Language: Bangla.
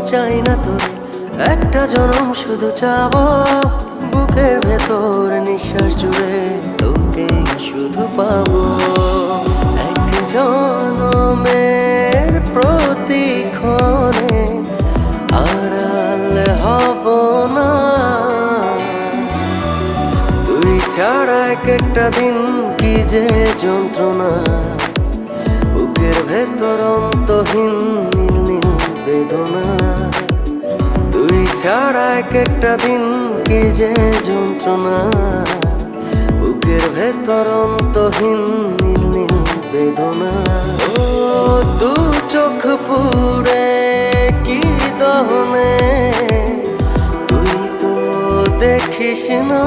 চাই না তোর, একটা জনম শুধু চাবো। বুকের ভেতর নিঃশ্বাস জুড়ে তোকে শুধু পাবো। এক জনমের প্রতিক্ষণে আড়াল হব না। তুই ছাড়া এক একটা দিন কি যে যন্ত্রণা, বুকের ভেতর অন্তহীন নীল নীল বেদনা। তুই ছাড়া এক একটা দিন কি যে যন্ত্রণা, বুকের ভেতর অন্তহীন নীল নীল বেদনা। ও দু চোখ পুড়ে কি দহনে, তুই তো দেখিস না।